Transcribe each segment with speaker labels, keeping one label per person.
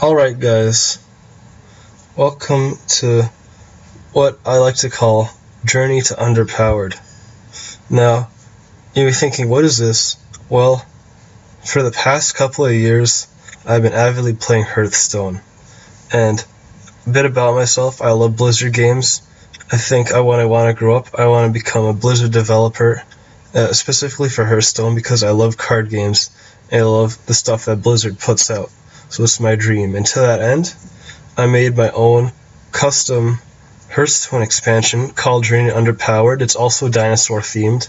Speaker 1: Alright guys, welcome to what I like to call Journey to Underpowered. Now, you'll be thinking, what is this? Well, for the past couple of years, I've been avidly playing Hearthstone. And a bit about myself, I love Blizzard games. I think when I want to grow up, I want to become a Blizzard developer, specifically for Hearthstone because I love card games and I love the stuff that Blizzard puts out. So it's my dream. And to that end, I made my own custom Hearthstone expansion called Journey to Underpowered. It's also dinosaur themed,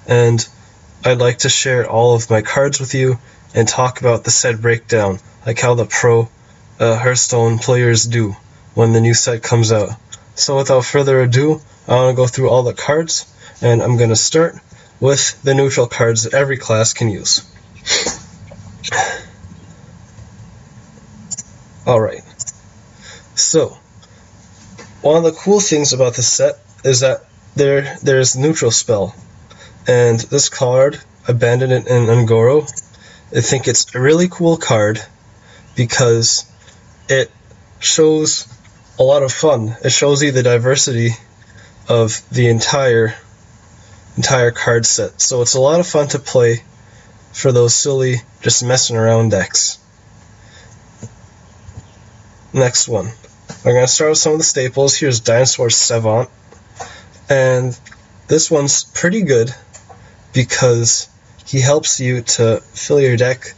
Speaker 1: and I'd like to share all of my cards with you and talk about the set breakdown, like how the pro Hearthstone players do when the new set comes out. So without further ado, I want to go through all the cards, and I'm going to start with the neutral cards that every class can use. Alright, so one of the cool things about this set is that there's neutral spell, and this card, Abandon It in Ungoro, I think it's a really cool card because it shows a lot of fun. It shows you the diversity of the entire card set, so it's a lot of fun to play for those silly, just messing around decks. Next one. We're going to start with some of the staples. Here's Dinosaur Savant. And this one's pretty good because he helps you to fill your deck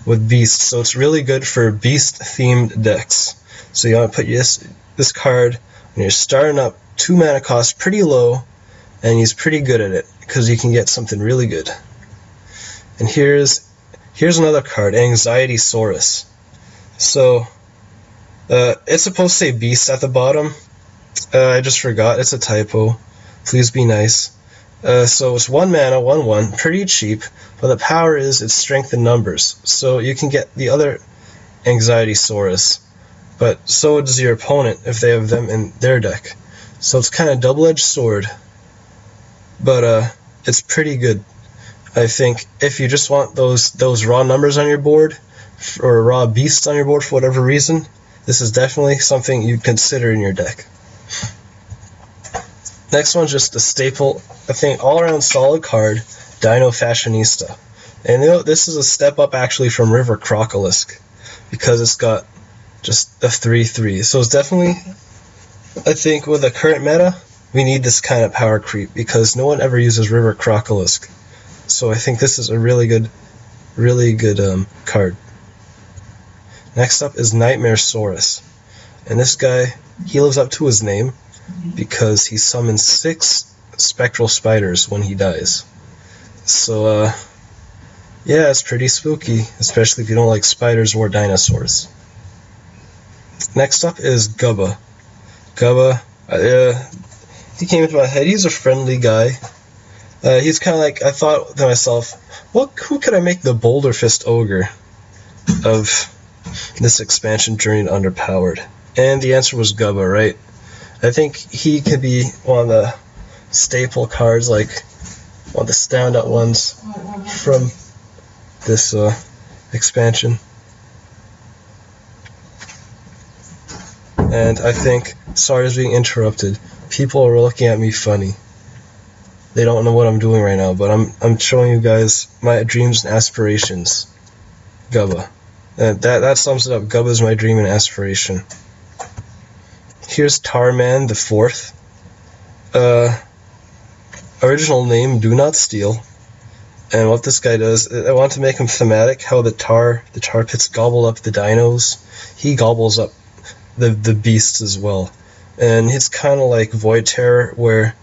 Speaker 1: with beasts. So it's really good for beast-themed decks. So you want to put this card when you're starting up, 2 mana cost, pretty low, and he's pretty good at it because you can get something really good. And here's another card, Anxiety Saurus. So it's supposed to say beast at the bottom. I just forgot. It's a typo. Please be nice. So it's 1 mana, 1/1, pretty cheap, but the power is its strength in numbers. So you can get the other Anxiety Saurus, but so does your opponent if they have them in their deck. So it's kind of double-edged sword, but it's pretty good. I think if you just want those raw numbers on your board, or raw beasts on your board for whatever reason, this is definitely something you'd consider in your deck. Next one's just a staple, I think, all-around solid card, Dino Fashionista. And this is a step up actually from River Crocolisk, because it's got just a 3/3. So it's definitely, I think, with the current meta, we need this kind of power creep, because no one ever uses River Crocolisk. So I think this is a really good card. Next up is Nightmare Saurus, and this guy, he lives up to his name because he summons 6 spectral spiders when he dies. So yeah, it's pretty spooky, especially if you don't like spiders or dinosaurs. Next up is Gubba. Gubba, he came into my head. He's a friendly guy. He's kind of like, I thought to myself, who could I make the Boulder Fist Ogre of this expansion, Journey to Underpowered? And the answer was Gubba, right? I think he could be one of the staple cards, like one of the standout ones from this expansion. And I think, sorry I was being interrupted, people are looking at me funny. They don't know what I'm doing right now, but I'm showing you guys my dreams and aspirations. Gubba. That sums it up. Gubba is my dream and aspiration. Here's Tarman the 4th. Original name, Do Not Steal. And what this guy does, I want to make him thematic, how the tar pits gobble up the dinos. He gobbles up the beasts as well. And it's kind of like Void Terror, where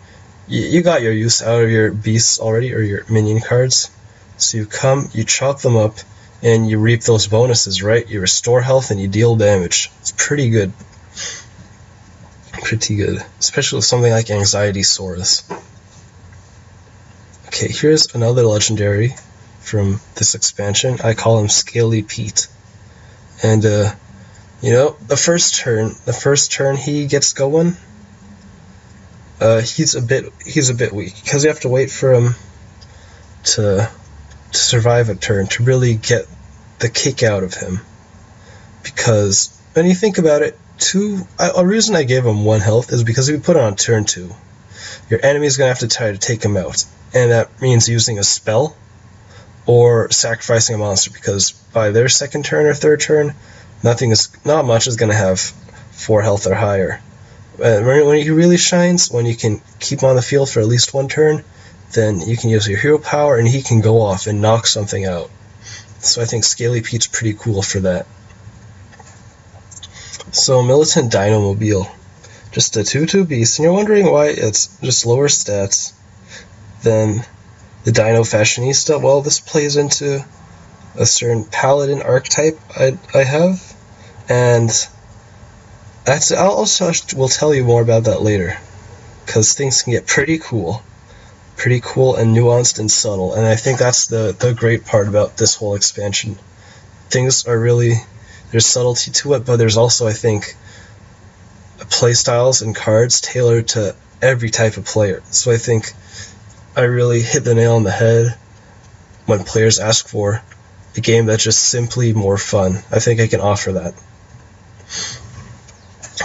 Speaker 1: you got your use out of your beasts already, or your minion cards. So you come, you chop them up, and you reap those bonuses, right? You restore health and you deal damage. It's pretty good. Pretty good. Especially with something like Anxiety Saurus. Okay, here's another legendary from this expansion. I call him Scaly Pete. And, you know, the first turn he gets going, he's a bit weak, because you have to wait for him to survive a turn to really get the kick out of him. because when you think about it, a reason I gave him 1 health is because if you put it on turn 2, your enemy's going to have to try to take him out, and that means using a spell or sacrificing a monster, because by their second turn or third turn, not much is going to have 4 health or higher. When he really shines, when you can keep him on the field for at least 1 turn, then you can use your hero power and he can go off and knock something out. So I think Scaly Pete's pretty cool for that. So Militant Dinomobile, just a 2/2 beast, and you're wondering why it's just lower stats than the Dino Fashionista. Well, this plays into a certain Paladin archetype I have, and we'll tell you more about that later, because things can get pretty cool and nuanced and subtle, and I think that's the great part about this whole expansion. Things are really, there's subtlety to it, but there's also, I think, playstyles and cards tailored to every type of player. So I think I really hit the nail on the head when players ask for a game that's just simply more fun. I think I can offer that.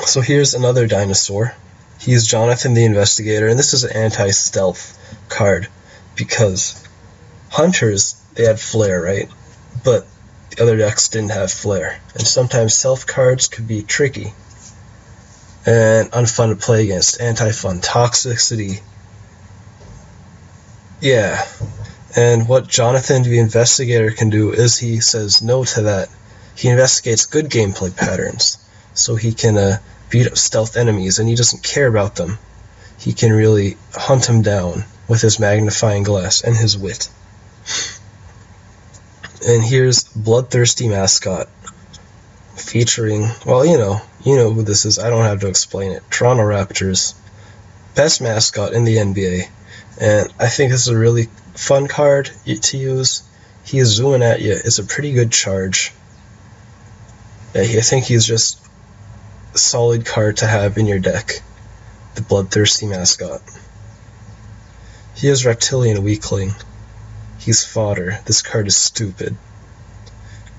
Speaker 1: So here's another dinosaur. He's Jonathan the Investigator, and this is an anti-stealth card, because hunters, they had flair, right? But the other decks didn't have flair, and sometimes stealth cards could be tricky and unfun to play against. Anti-fun, toxicity. Yeah. And what Jonathan the Investigator can do is he says no to that. He investigates good gameplay patterns, so he can beat up stealth enemies, and he doesn't care about them. He can really hunt them down with his magnifying glass and his wit. And here's Bloodthirsty Mascot, featuring, well, you know who this is. I don't have to explain it. Toronto Raptors, best mascot in the NBA, and I think this is a really fun card to use. He is zooming at you. It's a pretty good charge. I think he's just a solid card to have in your deck, the Bloodthirsty Mascot. He is Reptilian Weakling. He's fodder. This card is stupid.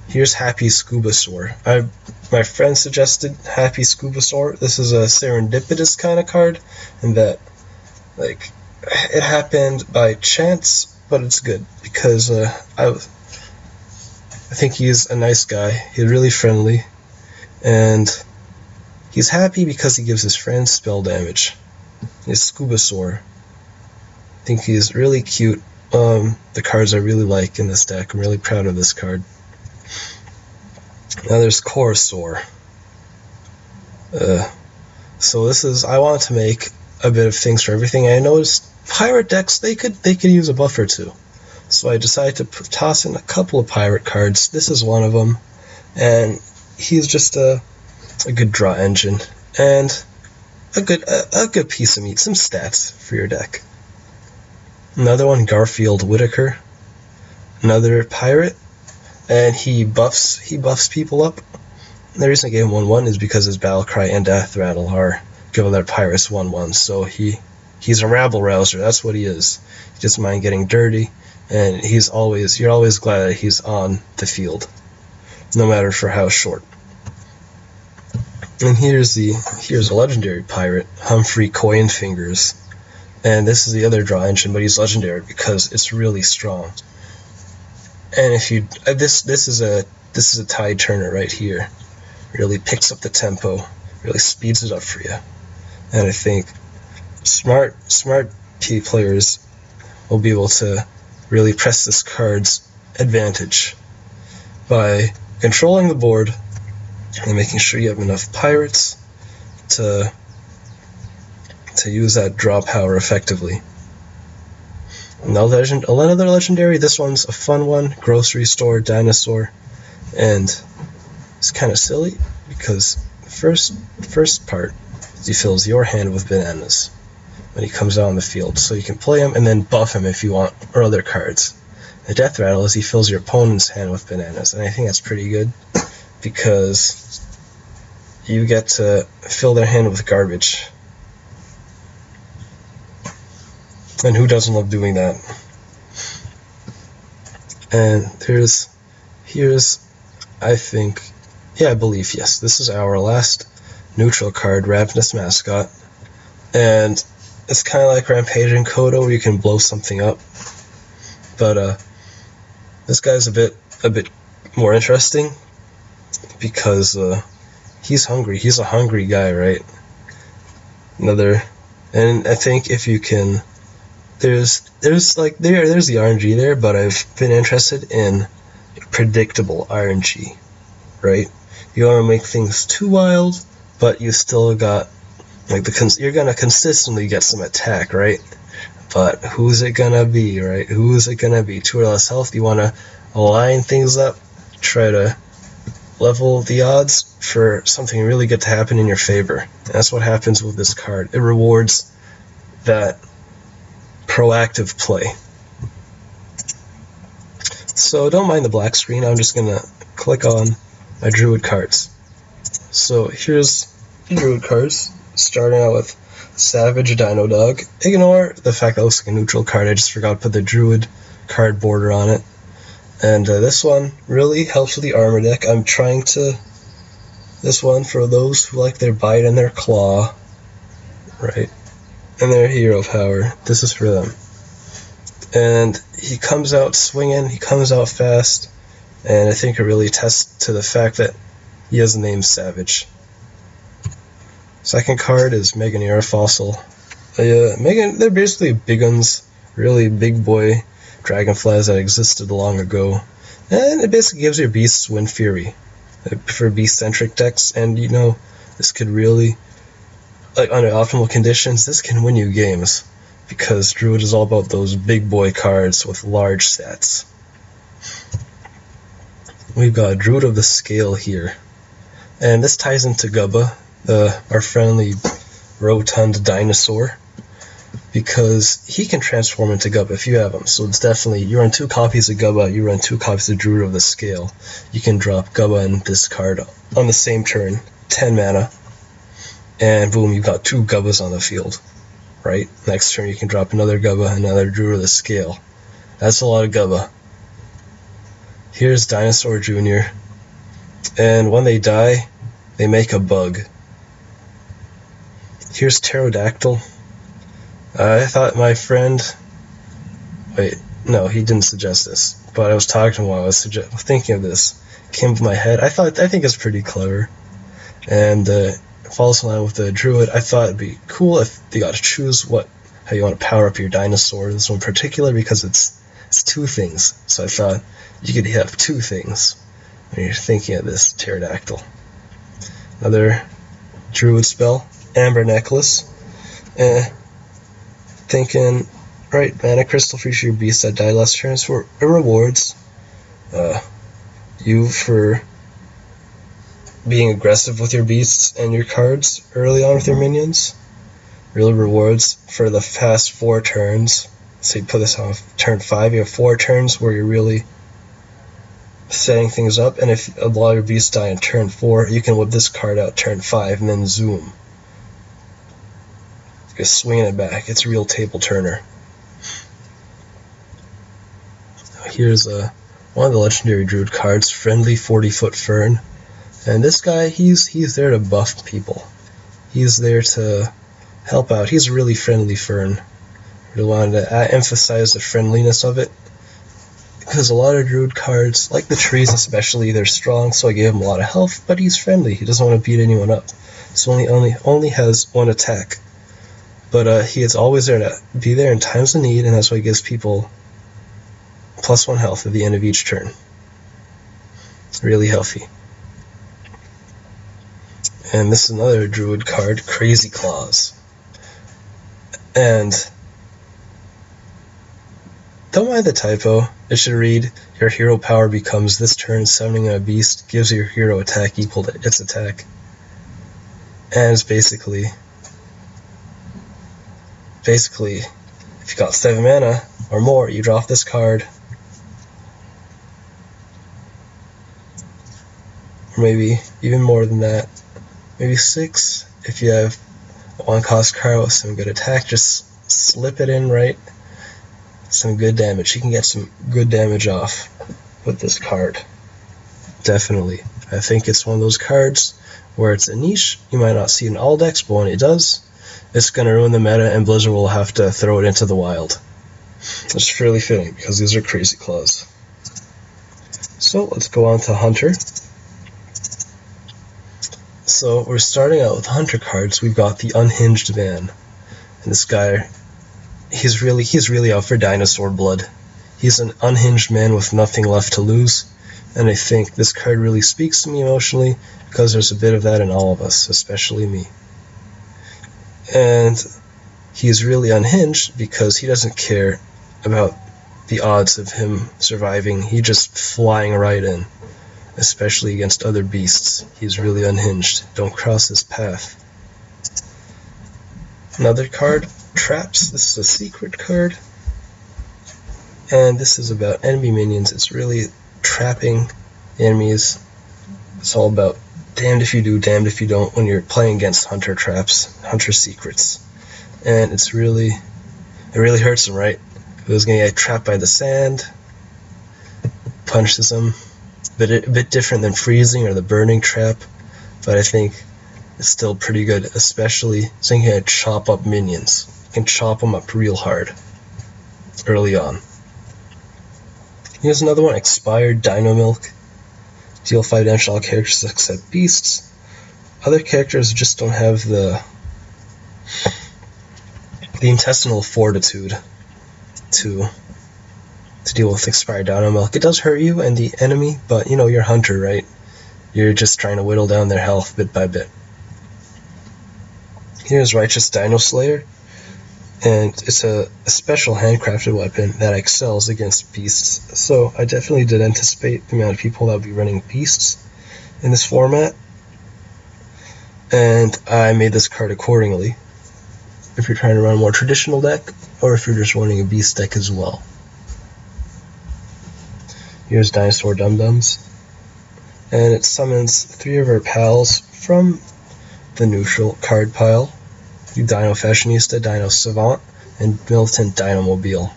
Speaker 1: Here's Happy Scubasaur. My friend suggested Happy Scubasaur. This is a serendipitous kind of card, and that, like, it happened by chance, but it's good, because I think he's a nice guy. He's really friendly, and he's happy because he gives his friends spell damage. He's Scubasaur. I think he's really cute. The cards I really like in this deck. I'm really proud of this card. Now there's Corsair. So this is, I want to make a bit of things for everything. I noticed pirate decks, they could use a buff or two. So I decided to toss in a couple of pirate cards. This is one of them, and he's just a good draw engine and a good piece of meat, some stats for your deck. Another one, Garfield Whitaker, another pirate, and he buffs people up. And the reason I gave him 1/1 is because his Battlecry and Death Rattle are giving their pirates 1/1. So he's a rabble rouser. That's what he is. He doesn't mind getting dirty, and you're always glad that he's on the field, no matter for how short. And here's a legendary pirate, Humphrey Coin Fingers. And this is the other draw engine, but he's legendary because it's really strong. And if you this is a tide turner right here. Really picks up the tempo, really speeds it up for you. And I think smart P players will be able to really press this card's advantage by controlling the board and making sure you have enough pirates to use that draw power effectively. Another legendary, this one's a fun one, Grocery Store Dinosaur, and it's kind of silly because the first part is he fills your hand with bananas when he comes out on the field, so you can play him and then buff him if you want, or other cards. The Death Rattle is he fills your opponent's hand with bananas, and I think that's pretty good because you get to fill their hand with garbage. And who doesn't love doing that? And here's, I think, Yeah, I believe, yes. This is our last neutral card, Ravenous Mascot. And it's kind of like Rampaging Kodo, where you can blow something up. But this guy's a bit more interesting because he's hungry. He's a hungry guy, right? And I think if you can, there's the RNG there, but I've been interested in predictable RNG, right? You don't want to make things too wild, but you still got you're gonna consistently get some attack, right? But who's it gonna be, right? Who's it gonna be? 2 or less health. You want to align things up, try to level the odds for something really good to happen in your favor. And that's what happens with this card. It rewards that proactive play. So don't mind the black screen. I'm just gonna click on my Druid cards. So here's the Druid cards, starting out with Savage Dino Dog. Ignore the fact that it looks like a neutral card. I just forgot to put the Druid card border on it. And this one really helps with the armor deck. I'm trying to... This one for those who like their bite and their claw, right? And their hero power. This is for them. And he comes out swinging, he comes out fast, and I think it really attests to the fact that he has the name Savage. Second card is Meganera Fossil. They're basically big guns, really big boy dragonflies that existed long ago. And it basically gives your beasts Wind Fury for beast-centric decks, and you know, this could really, like under optimal conditions, this can win you games, because Druid is all about those big boy cards with large stats. We've got Druid of the Scale here, and this ties into Gubba, our friendly rotund dinosaur, because he can transform into Gubba if you have him. So it's definitely, you run 2 copies of Gubba, you run 2 copies of Druid of the Scale. You can drop Gubba and this card on the same turn, 10 mana, and boom, you've got 2 Gubbas on the field, right? Next turn you can drop another Gubba, another Druid of the Scale. That's a lot of Gubba. Here's Dinosaur Jr., and when they die, they make a bug. Here's Pterodactyl. I thought my friend... Wait, no, he didn't suggest this, but I was talking to him while I was thinking of this. It came to my head. I think it's pretty clever. And falls in line with the Druid. I thought it'd be cool if you got to choose how you want to power up your dinosaur. This one in particular, because it's 2 things. So I thought you could have 2 things when you're thinking of this Pterodactyl. Another Druid spell, Amber Necklace. Thinking, right, Mana Crystal for your beasts that die less turns. For it rewards you for being aggressive with your beasts and your cards early on with your minions. Really rewards for the past 4 turns. So you put this on turn 5, you have 4 turns where you're really setting things up, and if a lot of your beasts die in turn 4, you can whip this card out turn 5 and then zoom. Just swinging it back. It's a real table turner. Here's one of the legendary Druid cards, Friendly 40-Foot Fern. And this guy, he's there to buff people. He's there to help out. He's a really friendly Fern. Really wanted to emphasize the friendliness of it, because a lot of Druid cards, like the trees especially, they're strong, so I gave him a lot of health, but he's friendly. He doesn't want to beat anyone up. So only has 1 attack. But he is always there to be there in times of need, and that's why he gives people +1 health at the end of each turn. Really healthy. And this is another Druid card, Crazy Claws. And don't mind the typo. It should read, your hero power becomes this turn summoning a beast, gives your hero attack equal to its attack. And it's basically, if you got 7 mana or more, you drop this card. Or maybe even more than that. Maybe 6 if you have a 1-cost card with some good attack. Just slip it in, right? Some good damage. You can get some good damage off with this card. Definitely. I think it's one of those cards where it's a niche. You might not see it in all decks, but when it does, it's going to ruin the meta, and Blizzard will have to throw it into the wild. It's fairly fitting, because these are crazy claws. So let's go on to Hunter. So we're starting out with Hunter cards. We've got the Unhinged Man. And this guy, he's really out for dinosaur blood. He's an unhinged man with nothing left to lose. And I think this card really speaks to me emotionally, because there's a bit of that in all of us, especially me. And he's really unhinged because he doesn't care about the odds of him surviving. He's just flying right in, especially against other beasts. He's really unhinged. Don't cross his path. Another card, Traps. This is a secret card. And this is about enemy minions. It's really trapping enemies. It's all about damned if you do, damned if you don't when you're playing against Hunter traps, Hunter secrets. And it really hurts him, right? If it was going to get trapped by the sand, punches him. But a bit different than freezing or the burning trap, but I think it's still pretty good, especially since you can chop up minions. You can chop them up real hard early on. Here's another one, Expired Dino Milk. Deal 5 damage to all characters except beasts. Other characters just don't have the intestinal fortitude to deal with Expired Dino Milk. It does hurt you and the enemy, but you know, you're Hunter, right? You're just trying to whittle down their health bit by bit. Here's Righteous Dino Slayer, and it's a special handcrafted weapon that excels against beasts. So I definitely did anticipate the amount of people that would be running beasts in this format, and I made this card accordingly. If you're trying to run a more traditional deck, or if you're just running a beast deck as well. Here's Dinosaur Dum-Dums, and it summons 3 of our pals from the neutral card pile: Dino Fashionista, Dino Savant, and Militant Dinomobile.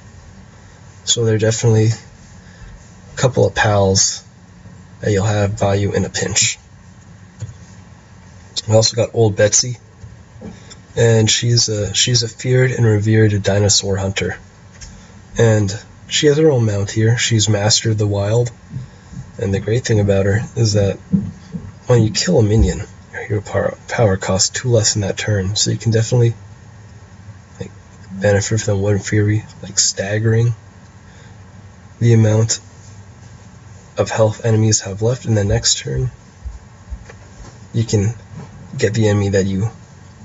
Speaker 1: So they're definitely a couple of pals that you'll have by you in a pinch. We also got Old Betsy, and she's a feared and revered dinosaur hunter. And she has her own mount here. She's mastered the wild, and the great thing about her is that when you kill a minion, your power costs 2 less in that turn, so you can definitely benefit from Wind Fury, staggering the amount of health enemies have left in the next turn. You can get the enemy that you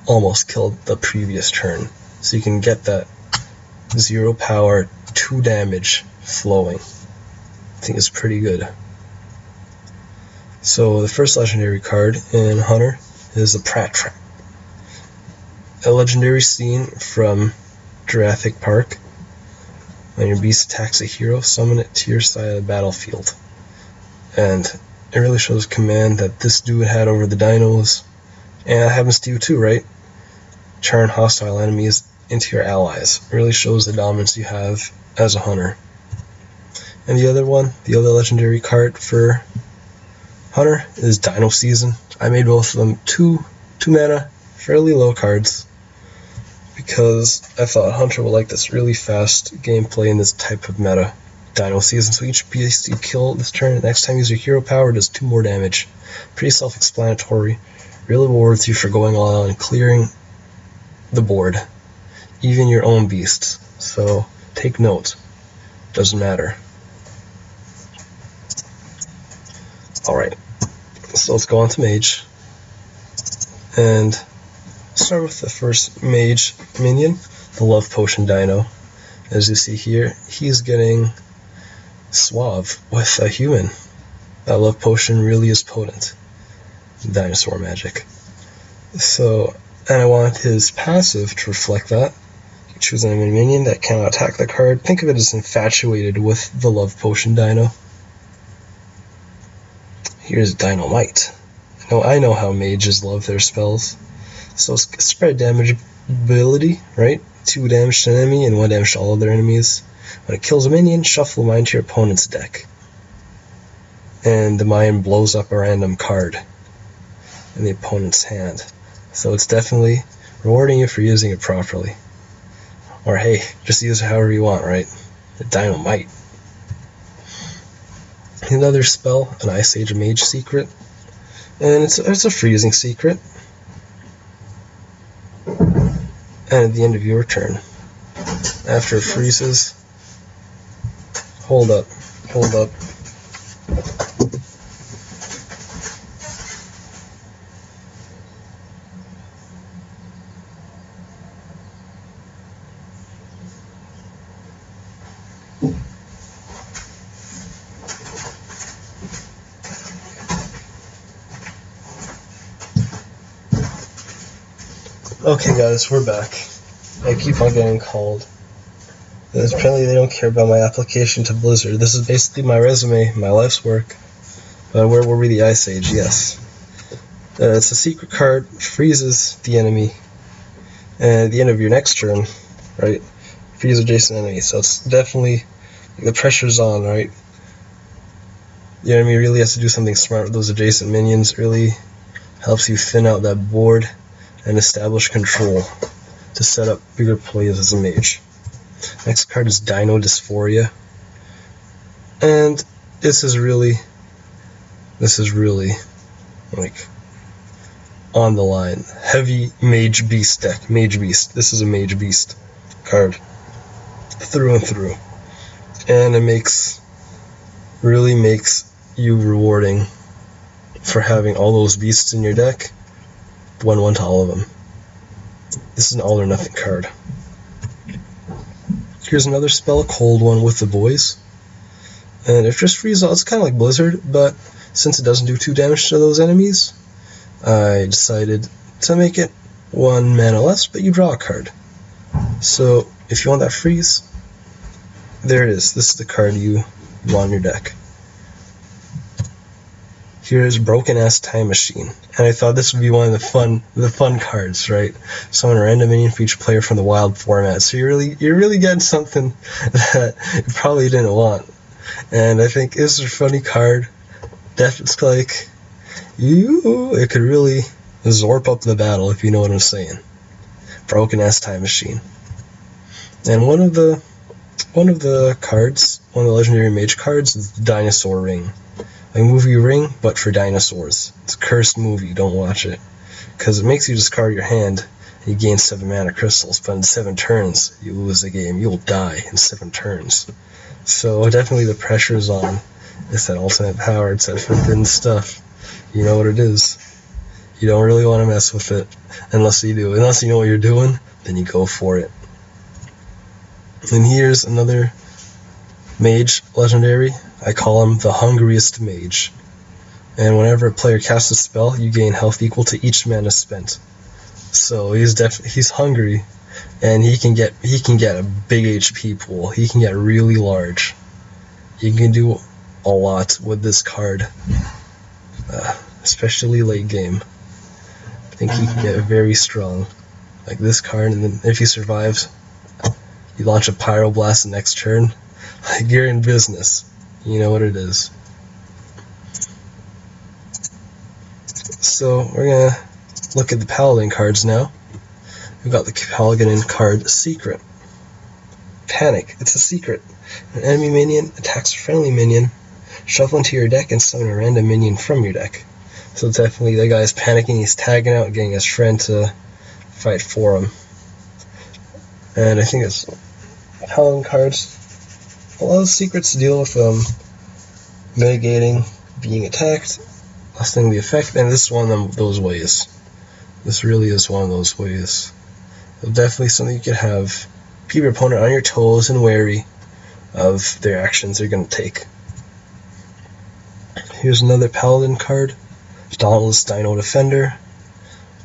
Speaker 1: almost killed the previous turn, so you can get that 0 power, 2 damage flowing. I think it's pretty good. So the first legendary card in Hunter is the Prat Trap. A legendary scene from Jurassic Park. When your beast attacks a hero, summon it to your side of the battlefield. And it really shows command that this dude had over the dinos. And it happens to you too, right? Turn hostile enemies into your allies. It really shows the dominance you have as a hunter. And the other legendary card for Hunter is Dino Season. I made both of them 2 mana, fairly low cards, because I thought Hunter would like this really fast gameplay in this type of meta. Dino Season, so each beast you kill this turn, next time you use your hero power, does 2 more damage. Pretty self-explanatory. Really rewards you for going all out and clearing the board, even your own beasts. So take note. Doesn't matter. Alright, so let's go on to Mage, and start with the first Mage minion, the Love Potion Dino. As you see here, he's getting Suave with a human. That Love Potion really is potent. Dinosaur magic. So, and I want his passive to reflect that. You choose an enemy minion that cannot attack the card. Think of it as infatuated with the Love Potion Dino. Here's Dynamite. I know how mages love their spells. So spread damage ability, right? 2 damage to an enemy and 1 damage to all other enemies. When it kills a minion, shuffle a mine to your opponent's deck. and the mine blows up a random card in the opponent's hand. So it's definitely rewarding you for using it properly. Or hey, just use it however you want, right? The Dynamite. Another spell, an Ice Age Mage secret, and it's a freezing secret. And at the end of your turn, after it freezes, hold up. Okay guys, we're back. I keep on getting called. Apparently they don't care about my application to Blizzard. This is basically my resume, my life's work. Where were we? The Ice Age, yes. It's a secret card, freezes the enemy, and at the end of your next turn, right, freeze adjacent enemy. So it's definitely, the pressure's on, right? The enemy really has to do something smart with those adjacent minions. It really helps you thin out that board and establish control to set up bigger plays as a mage. Next card is Dino Dysphoria, and this is really like on the line. Heavy Mage Beast deck. Mage Beast. This is a Mage Beast card through and through, and it really makes you rewarding for having all those beasts in your deck. 1/1 to all of them. This is an all or nothing card. Here's another spell, a cold one with the boys. And it just freezes out. It's kind of like Blizzard, but since it doesn't do 2 damage to those enemies, I decided to make it 1 mana less, but you draw a card. So if you want that freeze, there it is. This is the card you want in your deck. Here's Broken Ass Time Machine, and I thought this would be one of the fun cards, right? Summon a random minion for each player from the wild format. So you're really getting something that you probably didn't want. And I think this is a funny card. It's like it could really zorp up the battle, if you know what I'm saying. Broken Ass Time Machine. And one of the cards, one of the legendary mage cards, is the Dinosaur Ring. Like movie Ring, but for dinosaurs. It's a cursed movie, don't watch it. Because it makes you discard your hand, and you gain 7 mana crystals, but in 7 turns, you lose the game. You'll die in 7 turns. So definitely the pressure's on. It's that ultimate power, it's that forbidden stuff. You know what it is. You don't really want to mess with it, unless you do. Unless you know what you're doing, then you go for it. And here's another mage legendary. I call him the hungriest mage. And whenever a player casts a spell, you gain health equal to each mana spent. So he's hungry, and he can get a big HP pool. He can get really large. You can do a lot with this card, especially late game. I think he can get very strong, like this card. And then if he survives, you launch a Pyroblast the next turn. Like you're in business. You know what it is. So we're gonna look at the Paladin cards now. We've got the Paladin card Secret. Panic. It's a secret. An enemy minion attacks a friendly minion. Shuffle into your deck and summon a random minion from your deck. So definitely that guy's panicking. He's tagging out, getting his friend to fight for him. And I think it's Paladin cards. A lot of secrets deal with mitigating being attacked, lessening the effect, and this is one of those ways. This really is one of those ways. So definitely something you can have. Keep your opponent on your toes and wary of their actions they're going to take. Here's another Paladin card. Dauntless Dino Defender.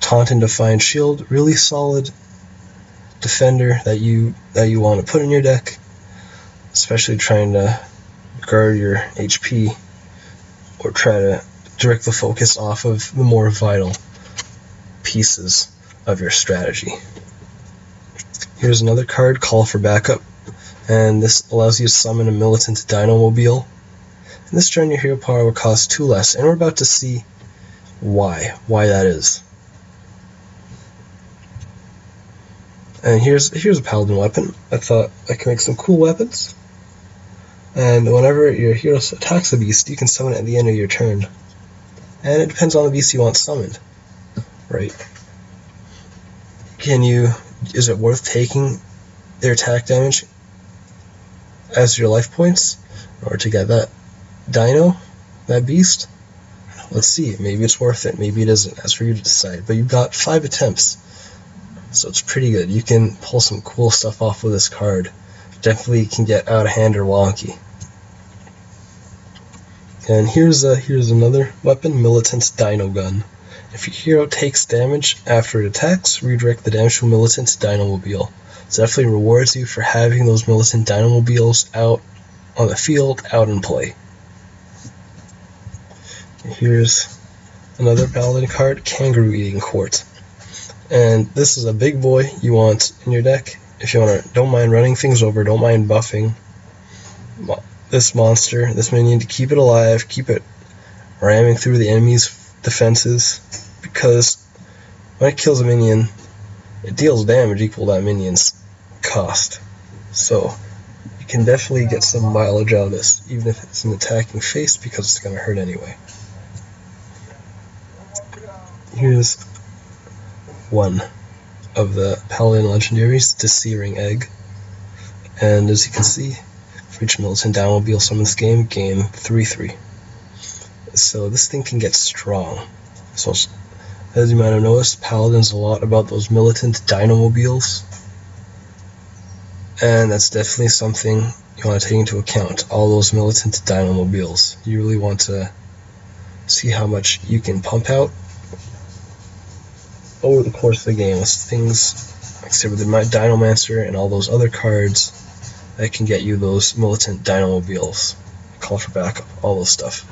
Speaker 1: Taunt and Defiant Shield. Really solid defender that you want to put in your deck. Especially trying to guard your HP or try to direct the focus off of the more vital pieces of your strategy. Here's another card, Call for Backup, and this allows you to summon a militant Dinomobile, And this turn your hero power will cost 2 less, and we're about to see why that is. And here's a paladin weapon. I thought I could make some cool weapons. And whenever your hero attacks a beast, you can summon it at the end of your turn. And it depends on the beast you want summoned, right? Is it worth taking their attack damage as your life points in order to get that dino, that beast? Let's see, maybe it's worth it, maybe it isn't, that's for you to decide. But you've got 5 attempts, so it's pretty good. You can pull some cool stuff off with this card. Definitely can get out of hand or wonky. And here's another weapon, Militant Dino Gun. If your hero takes damage after it attacks, redirect the damage to a Militant Dinomobile. So definitely rewards you for having those Militant Dinomobiles out on the field, out in play. And here's another paladin card, Kangaroo Eating Quart. And this is a big boy you want in your deck. If you don't mind running things over, don't mind buffing this monster, this minion, to keep it alive, keep it ramming through the enemy's defenses, because when it kills a minion, it deals damage equal to that minion's cost. So you can definitely get some mileage out of this, even if it's an attacking face, because it's going to hurt anyway. Here's one of the paladin legendaries, the Searing Egg. And as you can see, for each Militant Dinomobile summoned this game, gain 3/3. So this thing can get strong. So as you might have noticed, Paladin's a lot about those Militant Dinomobiles. And that's definitely something you want to take into account, all those Militant Dinomobiles. You really want to see how much you can pump out over the course of the game with things like, say, with the Dinomancer and all those other cards that can get you those Militant Dinomobiles, Call for Backup, all those stuff.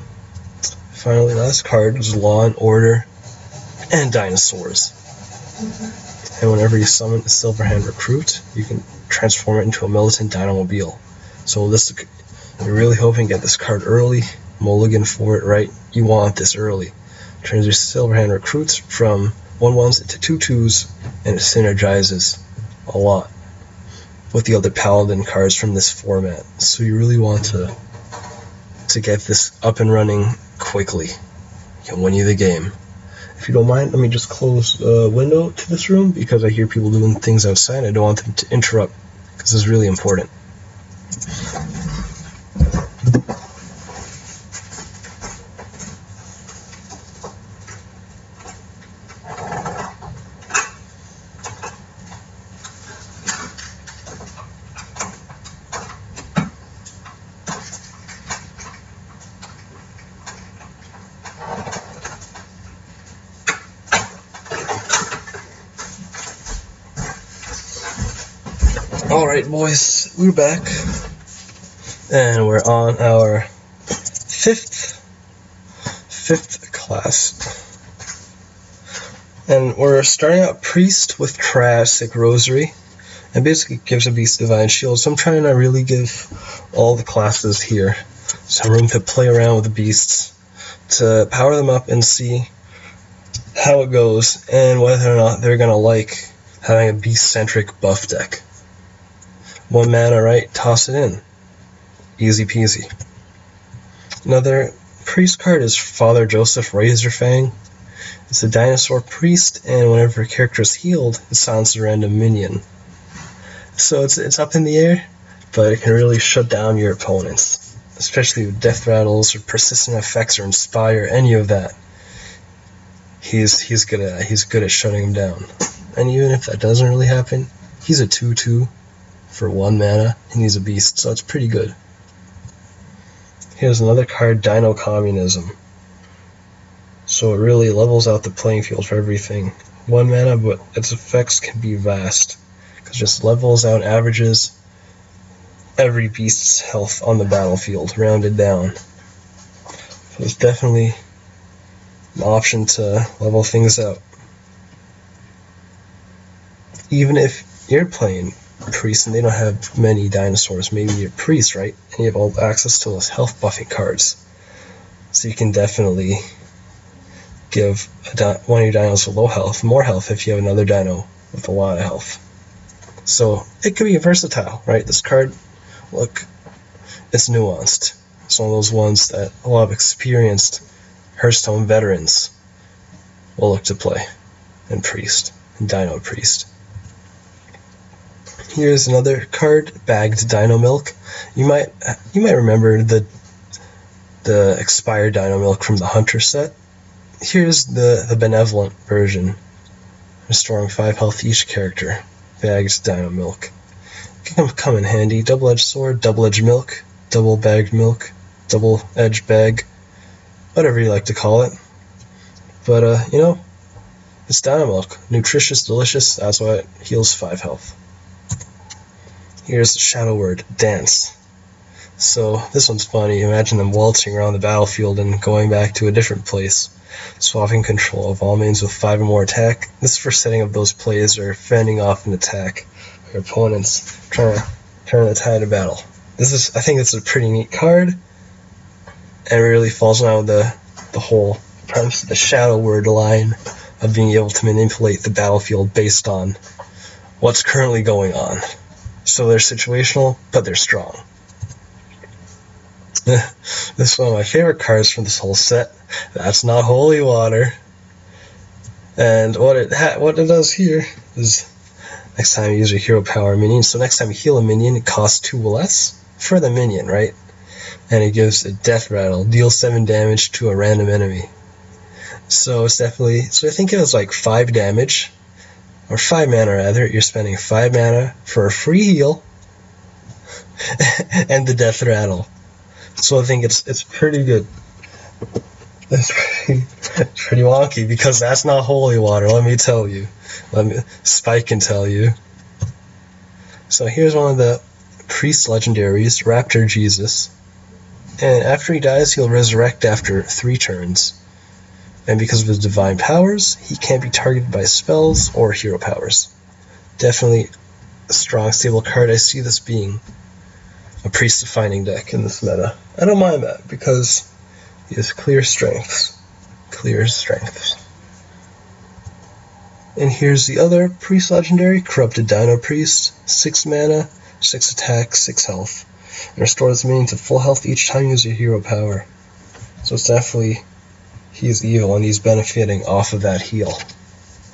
Speaker 1: Finally, last card is Law and Order and Dinosaurs. And whenever you summon a Silverhand Recruit, you can transform it into a Militant Dinomobile. So you're really hoping to get this card early, mulligan for it, right? You want this early. Turns your Silverhand Recruits from 1/1s into 2/2s, and it synergizes a lot with the other Paladin cards from this format. So you really want to get this up and running quickly. It can win you the game. If you don't mind, let me just close the window to this room, because I hear people doing things outside. I don't want them to interrupt, because this is really important. Alright boys, we're back, and we're on our fifth class, and we're starting out Priest with Triassic Rosary, and basically gives a beast Divine Shield. So I'm trying to really give all the classes here some room to play around with the beasts, to power them up and see how it goes, and whether or not they're going to like having a beast-centric buff deck. 1 mana, right? Toss it in. Easy peasy. Another priest card is Father Joseph Razorfang. It's a dinosaur priest, and whenever a character is healed, it sounds a random minion. So it's up in the air, but it can really shut down your opponents, especially with death rattles or persistent effects or inspire, any of that. He's good at shutting them down. And even if that doesn't really happen, he's a 2/2 for 1 mana, and he's a beast, so it's pretty good. Here's another card, Dino Communism. So it really levels out the playing field for everything. 1 mana, but its effects can be vast, because it just levels out, averages every beast's health on the battlefield, rounded down. So it's definitely an option to level things out. Even if you're playing Priest and they don't have many dinosaurs, maybe you're Priest, right? And you have all access to those health buffing cards. So you can definitely give one of your dinos with low health more health if you have another dino with a lot of health. So it could be versatile, right? This card, look, it's nuanced. It's one of those ones that a lot of experienced Hearthstone veterans will look to play in Priest, in Dino Priest. Here's another card, Bagged Dino Milk. You might remember the expired Dino Milk from the Hunter set. Here's the benevolent version, restoring 5 health each character. Bagged Dino Milk. It can come in handy. Double-edged sword, double-edged milk, double-bagged milk, double-edged bag, whatever you like to call it. But, you know, it's Dino Milk. Nutritious, delicious, that's why it heals 5 health. Here's the shadow word, dance. So, this one's funny. Imagine them waltzing around the battlefield and going back to a different place. Swapping control of all mains with 5 or more attack. This is for setting up those plays or fending off an attack. Your opponents trying to turn the tide of battle. I think it's a pretty neat card, and it really falls in line with the whole premise of the shadow word line of being able to manipulate the battlefield based on what's currently going on. So they're situational, but they're strong. This is one of my favorite cards from this whole set. That's not holy water. And what it does here is, next time you use your hero power minion, so next time you heal a minion, it costs 2 less for the minion, right? And it gives a death rattle, deal 7 damage to a random enemy. So it's definitely, so I think it was like 5 damage, or 5 mana rather. You're spending 5 mana for a free heal and the death rattle. So I think it's pretty good. It's pretty wonky, because that's not holy water, let me tell you. Spike can tell you. So here's one of the priest legendaries, Raptor Jesus. And after he dies, he'll resurrect after 3 turns. And because of his divine powers, he can't be targeted by spells or hero powers. Definitely a strong, stable card. I see this being a priest-defining deck in this meta. I don't mind that, because he has clear strengths. Clear strengths. And here's the other priest legendary, Corrupted Dino Priest. 6 mana, 6 attack, 6 health. And restores minions to full health each time you use your hero power. So it's definitely, he's evil and he's benefiting off of that heal.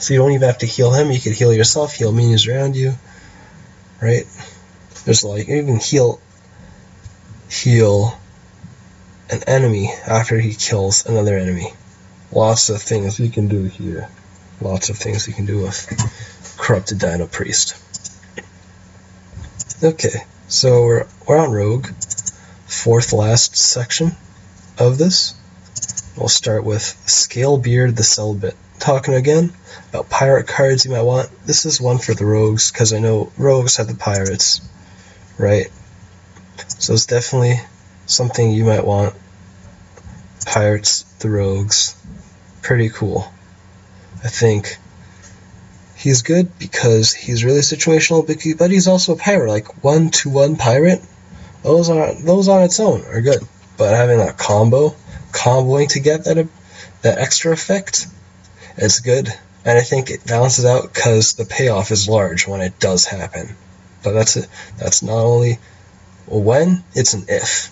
Speaker 1: So you don't even have to heal him, you can heal yourself, heal minions around you. Right? There's like, you can heal an enemy after he kills another enemy. Lots of things we can do here. Lots of things we can do with Corrupted Dino Priest. Okay, so we're on Rogue. 4th last section of this. We'll start with Scalebeard the Celibate. Talking again about pirate cards you might want. This is one for the rogues, because I know rogues have the pirates, right? So it's definitely something you might want. Pirates, the rogues. Pretty cool. I think he's good because he's really situational, but he's also a pirate. Like 1-1 pirate, those on its own are good. But having that comboing to get that extra effect, it's good. And I think it balances out because the payoff is large when it does happen. But that's not only a when, it's an if.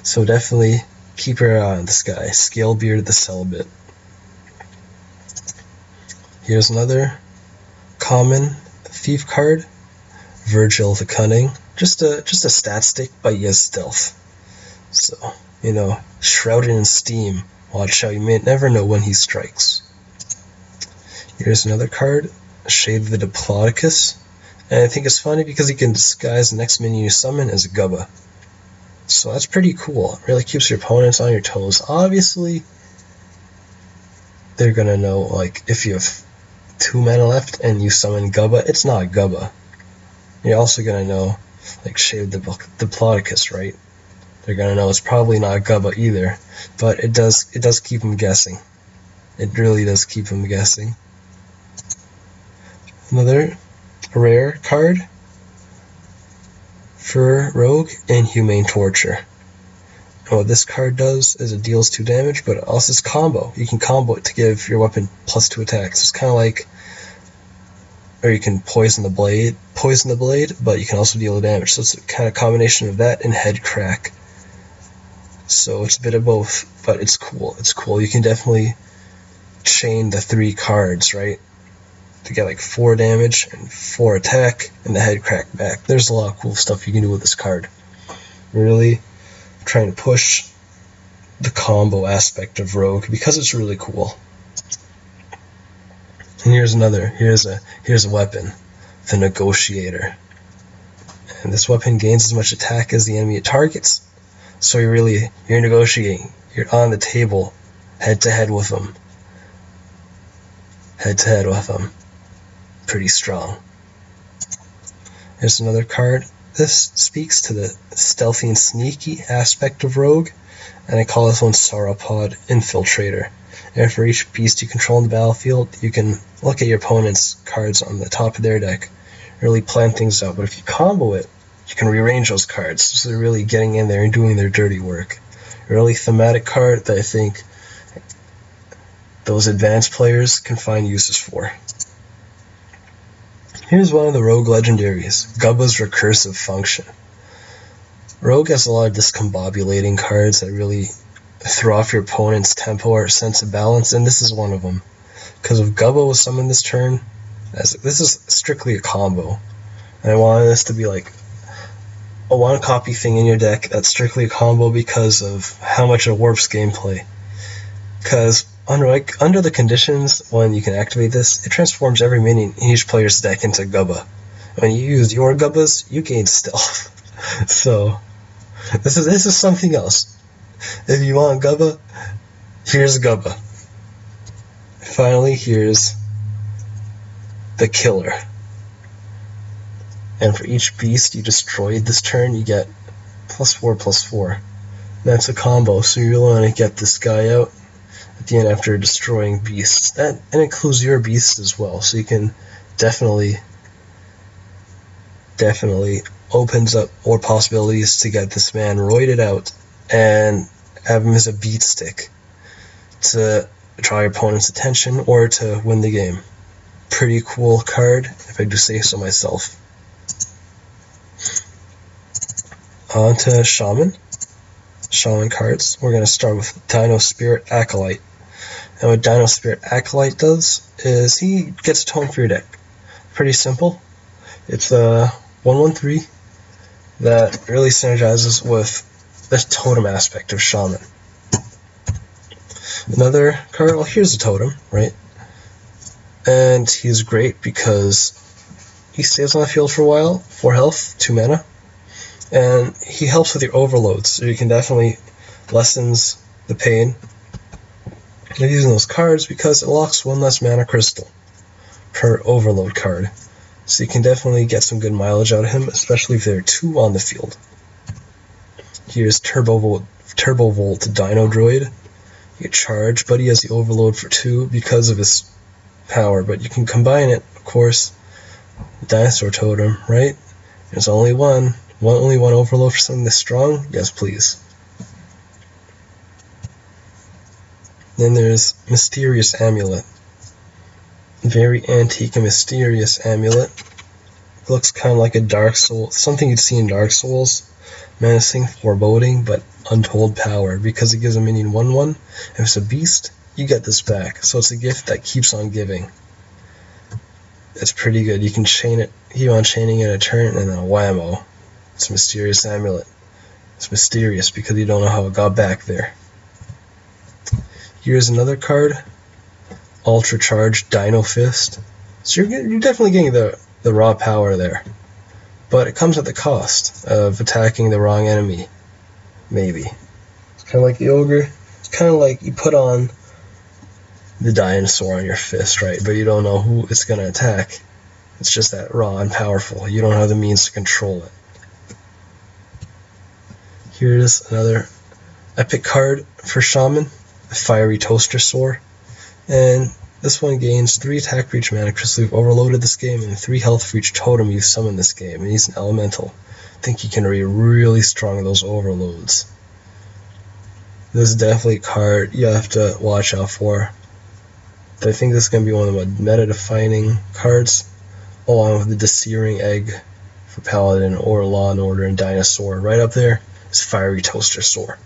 Speaker 1: So definitely keep your eye on this guy, Scalebeard the Celibate. Here's another common thief card, Virgil the Cunning. Just a stat stick, but he has stealth. So, you know, shrouded in steam. Watch out, you may never know when he strikes. Here's another card, Shade the Diplodocus. And I think it's funny because he can disguise the next minion you summon as a Gubba. So that's pretty cool. It really keeps your opponents on your toes. Obviously, they're gonna know, like, if you have 2 mana left and you summon Gubba, it's not Gubba. You're also gonna know, like, Shade the Diplodocus, right? They're gonna know it's probably not Gubba either. But it does keep them guessing. It really does keep them guessing. Another rare card for Rogue, Inhumane Torture. And what this card does is it deals 2 damage, but it also is combo. You can combo it to give your weapon +2 attacks. It's kind of like, or you can poison the blade, but you can also deal the damage. So it's a kind of combination of that and head crack. So it's a bit of both, but it's cool. It's cool. You can definitely chain the 3 cards, right? To get like 4 damage and 4 attack and the head crack back. There's a lot of cool stuff you can do with this card. Really trying to push the combo aspect of Rogue because it's really cool. And here's a weapon, the Negotiator. And this weapon gains as much attack as the enemy it targets. So you're negotiating. You're on the table, head to head with them. Pretty strong. Here's another card. This speaks to the stealthy and sneaky aspect of Rogue, and I call this one Sauropod Infiltrator. And for each beast you control in the battlefield, you can look at your opponent's cards on the top of their deck, really plan things out. But if you combo it, you can rearrange those cards, so they're really getting in there and doing their dirty work. A really thematic card that I think those advanced players can find uses for. Here's one of the Rogue legendaries, Gubba's Recursive Function. Rogue has a lot of discombobulating cards that really throw off your opponent's tempo or sense of balance, and this is one of them. Because if Gubba was summoned this turn, this is strictly a combo, and I wanted this to be like a 1-copy thing in your deck that's strictly a combo because of how much it warps gameplay. Because under the conditions when you can activate this, it transforms every minion in each player's deck into Gubba. When you use your Gubbas, you gain stealth. So this is something else. If you want Gubba, here's Gubba. Finally, here's the Killer. And for each beast you destroyed this turn, you get +4/+4. That's a combo, so you really want to get this guy out at the end after destroying beasts. That includes your beasts as well, so you can definitely opens up more possibilities to get this man roided out and have him as a beat stick to draw your opponent's attention or to win the game. Pretty cool card, if I do say so myself. On to Shaman cards. We're going to start with Dino Spirit Acolyte. And what Dino Spirit Acolyte does is he gets a tome for your deck. Pretty simple. It's a 1/1/3 that really synergizes with the totem aspect of Shaman. Another card, well, here's a totem, right? And he's great because he stays on the field for a while, 4 health, 2 mana. And he helps with your overloads, so you can definitely lessens the pain of using those cards because it locks 1 less mana crystal per overload card. So you can definitely get some good mileage out of him, especially if there are 2 on the field. Here's Turbo Volt Dino Droid. You get charge, but he has the overload for 2 because of his power, but you can combine it, of course, with Dinosaur Totem, right? There's only one overload for something this strong? Yes, please. Then there's Mysterious Amulet. Very antique and mysterious amulet. Looks kind of like a Dark Soul, something you'd see in Dark Souls. Menacing, foreboding, but untold power, because it gives a minion 1/1. If it's a beast, you get this back. So it's a gift that keeps on giving. It's pretty good. You can chain it, keep on chaining it a turn, and then whammo. It's a Mysterious Amulet. It's mysterious because you don't know how it got back there. Here's another card. Ultra Charged Dino Fist. So you're definitely getting the raw power there. But it comes at the cost of attacking the wrong enemy. Maybe. It's kind of like the Ogre. It's kind of like you put on the dinosaur on your fist, right? But you don't know who it's going to attack. It's just that raw and powerful. You don't have the means to control it. Here's another epic card for Shaman, the Fiery Toaster Sword. And this one gains 3 attack for each mana crystal you've overloaded this game and 3 health for each totem you summon this game. And he's an elemental. I think he can be really strong in those overloads. This is definitely a card you have to watch out for. I think this is going to be one of the meta-defining cards, along with the Desearing Egg for Paladin, or Law and Order and Dinosaur. Right up there is Fiery Toaster Sword.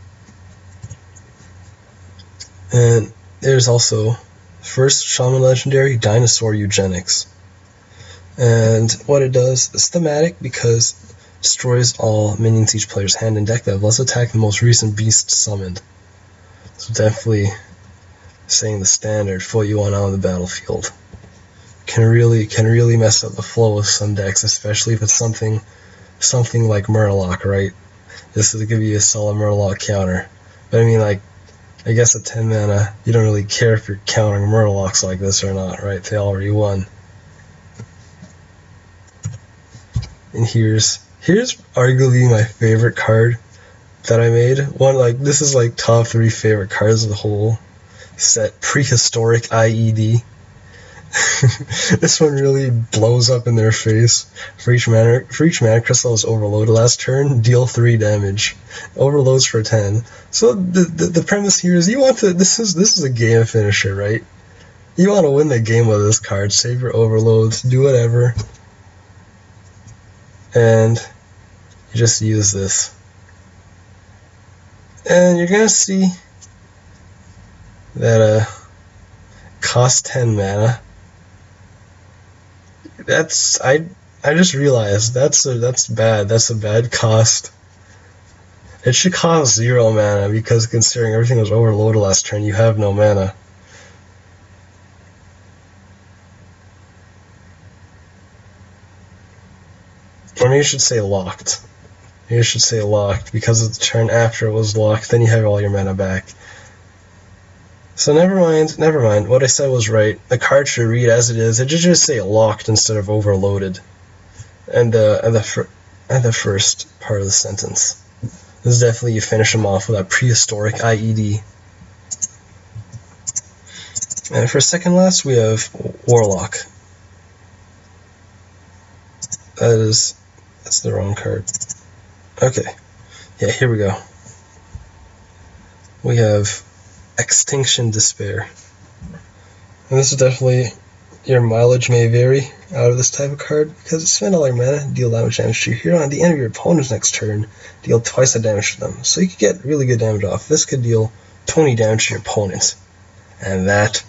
Speaker 1: And there's also first Shaman Legendary, Dinosaur Eugenics. And what it does is thematic because it destroys all minions each player's hand and deck that have less attack than the most recent beast summoned. So definitely saying the standard for what you want out on the battlefield. Can really mess up the flow of some decks, especially if it's something like Murloc, right? This is gonna be a solid Murloc counter. But I mean, like, I guess at 10 mana, you don't really care if you're countering Murlocs like this or not, right? They already won. And here's arguably my favorite card that I made. This is like top 3 favorite cards of the whole set. Prehistoric IED. This one really blows up in their face. For each mana crystal is overloaded last turn, deal 3 damage. Overloads for 10. So the premise here is you want to. This is a game finisher, right? You want to win the game with this card. Save your overloads. Do whatever. And you just use this. And you're gonna see that cost 10 mana. I just realized that's bad. That's a bad cost. It should cost 0 mana because considering everything was overloaded last turn, you have no mana. Or maybe you should say locked. Maybe you should say locked because of the turn after it was locked, then you have all your mana back. So never mind. What I said was right. The card should read as it is. It should just say locked instead of overloaded. And the first part of the sentence. This is definitely you finish them off with a prehistoric IED. And for second last, we have Warlock. That's the wrong card. Okay. Yeah, here we go. We have Extinction Despair. And this is definitely, your mileage may vary out of this type of card, because it's spend all your mana, deal damage to your hero, and at the end of your opponent's next turn, deal twice the damage to them. So you could get really good damage off. This could deal 20 damage to your opponent. And that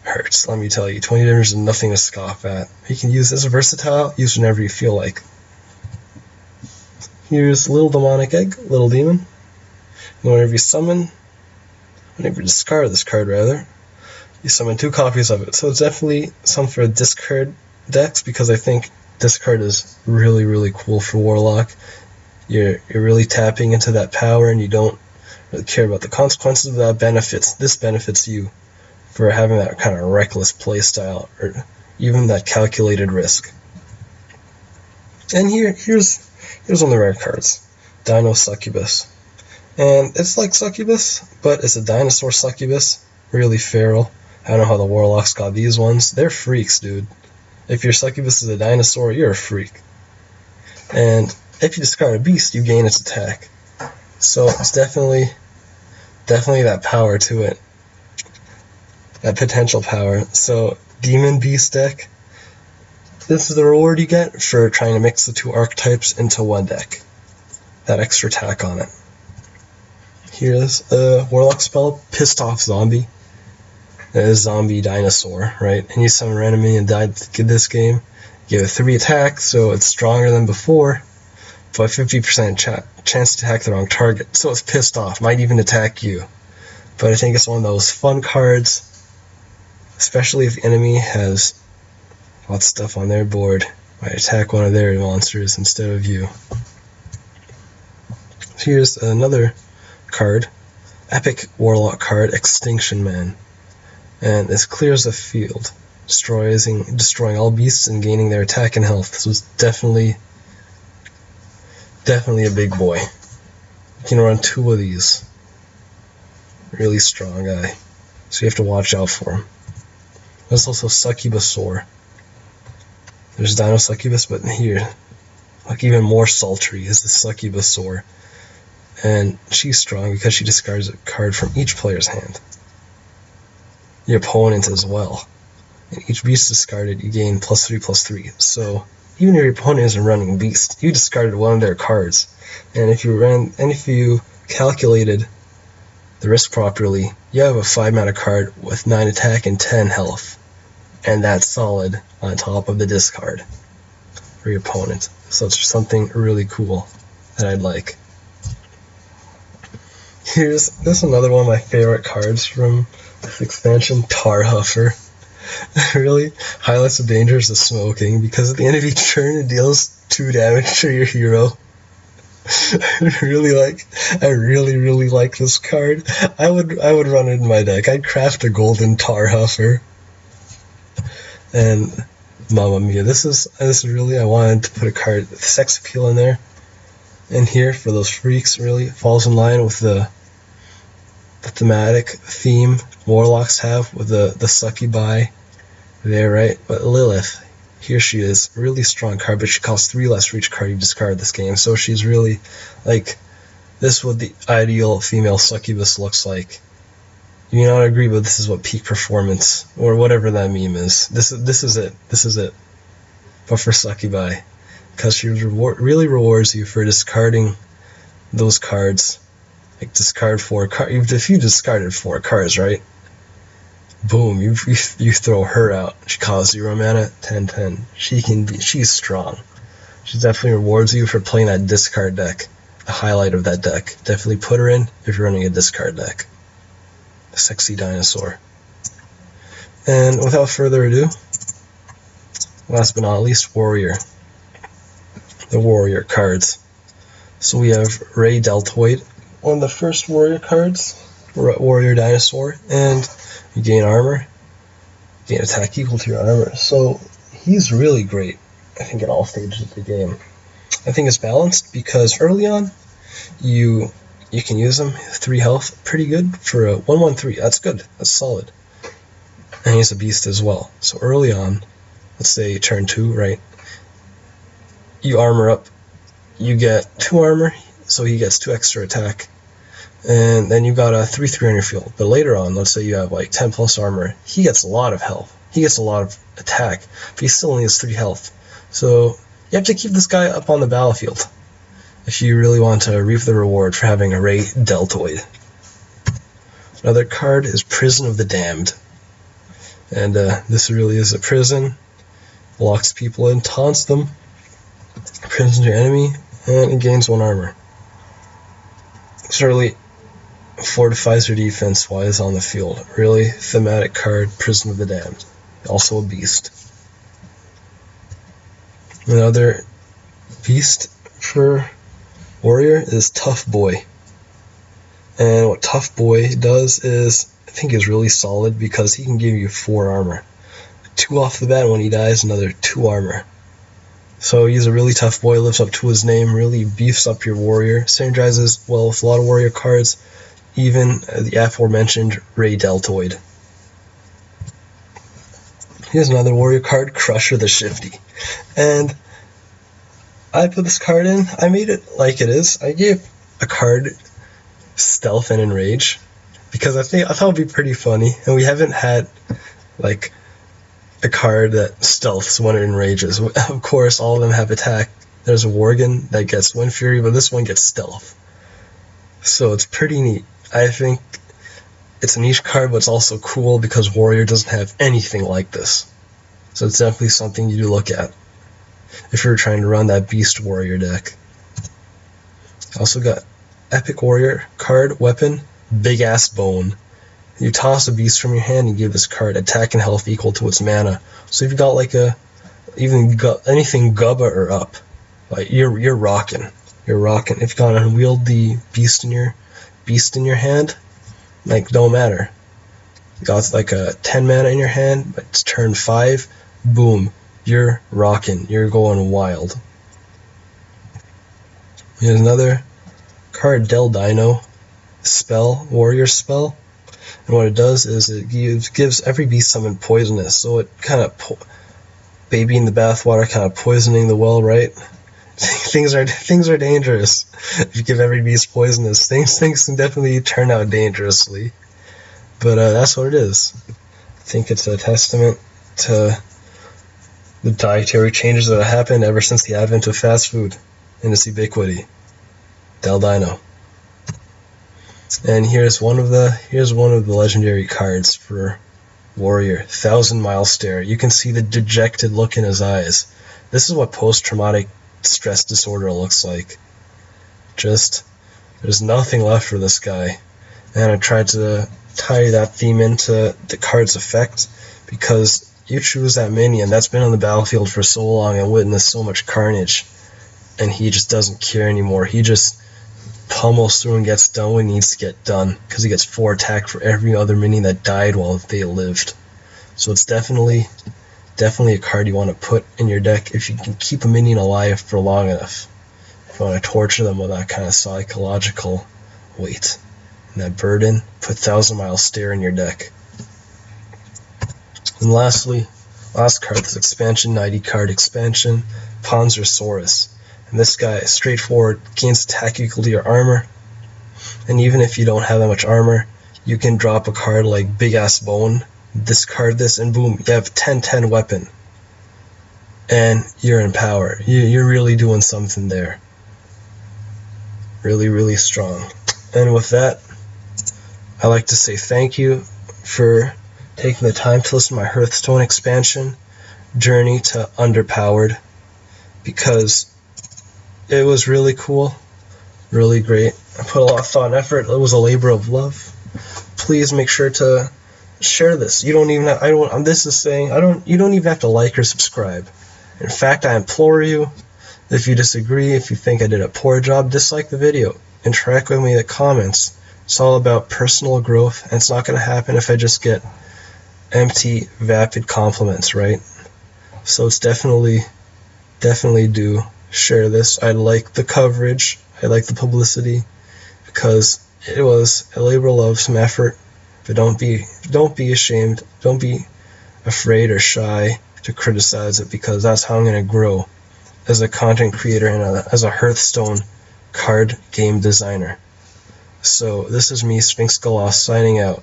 Speaker 1: hurts, let me tell you. 20 damage is nothing to scoff at. You can use this versatile, use whenever you feel like. Here's Little Demonic Egg, Little Demon. And whenever you discard this card, you summon 2 copies of it. So it's definitely something for discard decks, because I think discard is really, really cool for Warlock. You're really tapping into that power, and you don't really care about the consequences of that. This benefits you for having that kind of reckless playstyle, or even that calculated risk. And here's one of the rare cards, Dino Succubus. And it's like Succubus, but it's a dinosaur Succubus, really feral. I don't know how the Warlocks got these ones. They're freaks, dude. If your Succubus is a dinosaur, you're a freak. And if you discard a beast, you gain its attack. So it's definitely that power to it. That potential power. So, Demon Beast deck. This is the reward you get for trying to mix the 2 archetypes into one deck. That extra attack on it. Here's a Warlock spell, Pissed Off Zombie. A zombie dinosaur, right? And you summon a random minion died this game. Give it 3 attacks, so it's stronger than before, but 50% chance to attack the wrong target. So it's pissed off, might even attack you. But I think it's one of those fun cards, especially if the enemy has lots of stuff on their board. Might attack one of their monsters instead of you. Here's another card, epic Warlock card, Extinction Man. And this clears the field, destroying all beasts and gaining their attack and health. This was definitely a big boy. You can run 2 of these. Really strong guy. So you have to watch out for him. There's also Succubusaur. There's Dino Succubus, but here, like even more sultry is the Succubusaur. and she's strong because she discards a card from each player's hand. Your opponent as well. And each beast discarded, you gain +3/+3. So even if your opponent isn't running beast, you discarded one of their cards. And if you calculated the risk properly, you have a 5-mana card with 9 attack and 10 health. And that's solid on top of the discard for your opponent. So it's something really cool that I'd like. This is another one of my favorite cards from this expansion, Tar Huffer. Really highlights the dangers of smoking, because at the end of each turn it deals 2 damage to your hero. I really like this card. I would run it in my deck. I'd craft a golden Tar Huffer. And Mamma Mia, this is really, I wanted to put a card with sex appeal in there. And here, for those freaks, really falls in line with the thematic theme Warlocks have with the succubi there, right? But Lilith, here she is, really strong card, but she costs 3 less for each card you discard this game. So she's really, like, this is what the ideal female succubus looks like. You may not agree, but this is what peak performance, or whatever that meme is. This is it. But for succubi, because she really rewards you for discarding those cards. Like, discard 4 cards. If you discarded 4 cards, right? Boom, you throw her out. She costs 0 mana, 10/10. She's strong. She definitely rewards you for playing that discard deck. The highlight of that deck. Definitely put her in if you're running a discard deck. Sexy dinosaur. And without further ado, last but not least, Warrior. The Warrior cards. So we have Ray Deltoid, one of the first Warrior cards, Warrior Dinosaur, and you gain armor, gain attack equal to your armor. So he's really great, I think, at all stages of the game. I think it's balanced because early on, you can use him, 3 health, pretty good for a 1/1/3. That's good, that's solid. And he's a beast as well. So early on, let's say turn 2, right? You armor up, you get 2 armor, so he gets 2 extra attack. And then you got a 3/3 on your field. But later on, let's say you have like 10 plus armor, he gets a lot of health. He gets a lot of attack, but he still only has 3 health. So you have to keep this guy up on the battlefield if you really want to reap the reward for having a Ray Deltoid. Another card is Prison of the Damned. And this really is a prison. Locks people in, taunts them, imprisons your enemy, and it gains 1 armor. Certainly fortifies your defense while it's on the field. Really thematic card, Prison of the Damned. Also a beast. Another beast for Warrior is Tough Boy. And what Tough Boy does is, I think, is really solid because he can give you 4 armor. 2 off the bat, and when he dies, another 2 armor. So he's a really tough boy, lives up to his name, really beefs up your Warrior. Synergizes well with a lot of Warrior cards, even the aforementioned Ray Deltoid. Here's another Warrior card, Crusher the Shifty. And I put this card in, I made it like it is. I gave a card Stealth and Enrage, because I thought it would be pretty funny, and we haven't had, like, a card that stealths when it enrages. Of course, all of them have attack. There's a Worgen that gets Wind Fury, but this one gets stealth. So it's pretty neat. I think it's a niche card, but it's also cool because Warrior doesn't have anything like this. So it's definitely something you do look at if you're trying to run that Beast Warrior deck. Also got Epic Warrior card, weapon, Big Ass Bone. You toss a beast from your hand and give this card attack and health equal to its mana. So if you got like anything Gubba or up, like you're rocking. You're rocking. If you got an unwieldy beast in your hand, like, don't matter. You got like a 10 mana in your hand, but it's turn 5, boom, you're rocking. You're going wild. Here's another card, Del Dino spell, Warrior spell. And what it does is it gives every beast summon poisonous, so it kind of baby in the bathwater, kind of poisoning the well, right? things are dangerous. If you give every beast poisonous, things can definitely turn out dangerously. But that's what it is. I think it's a testament to the dietary changes that have happened ever since the advent of fast food and its ubiquity. Del Dino. And here's one of the legendary cards for Warrior, 1,000-Mile Stare. You can see the dejected look in his eyes. This is what post-traumatic stress disorder looks like. Just, there's nothing left for this guy. And I tried to tie that theme into the card's effect, because you choose that minion that's been on the battlefield for so long and witnessed so much carnage, and he just doesn't care anymore. He just pummels through and gets done what needs to get done, because he gets 4 attack for every other minion that died while they lived. So it's definitely a card you want to put in your deck if you can keep a minion alive for long enough. If you want to torture them with that kind of psychological weight and that burden, put 1,000-Mile Stare in your deck. And lastly, last card, this expansion 90 card expansion, Panzersaurus. And this guy is straightforward, gains attack equal to your armor. And even if you don't have that much armor, you can drop a card like Big Ass Bone, discard this, and boom, you have 10-10 weapon. And you're in power. You're really doing something there. Really, really strong. And with that, I'd like to say thank you for taking the time to listen to my Hearthstone expansion journey to Underpowered, because it was really cool, really great. I put a lot of thought and effort. It was a labor of love. Please make sure to share this. You don't even have, you don't even have to like or subscribe. In fact, I implore you, if you disagree, if you think I did a poor job, dislike the video. Interact with me in the comments. It's all about personal growth, and it's not going to happen if I just get empty, vapid compliments, right? So it's definitely do share this. I like the coverage. I like the publicity, because it was a labor of love, some effort. But don't be ashamed. Don't be afraid or shy to criticize it, because that's how I'm going to grow as a content creator and as a Hearthstone card game designer. So this is me, Sphinx Galos, signing out,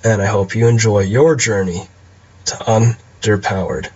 Speaker 1: and I hope you enjoy your journey to Underpowered.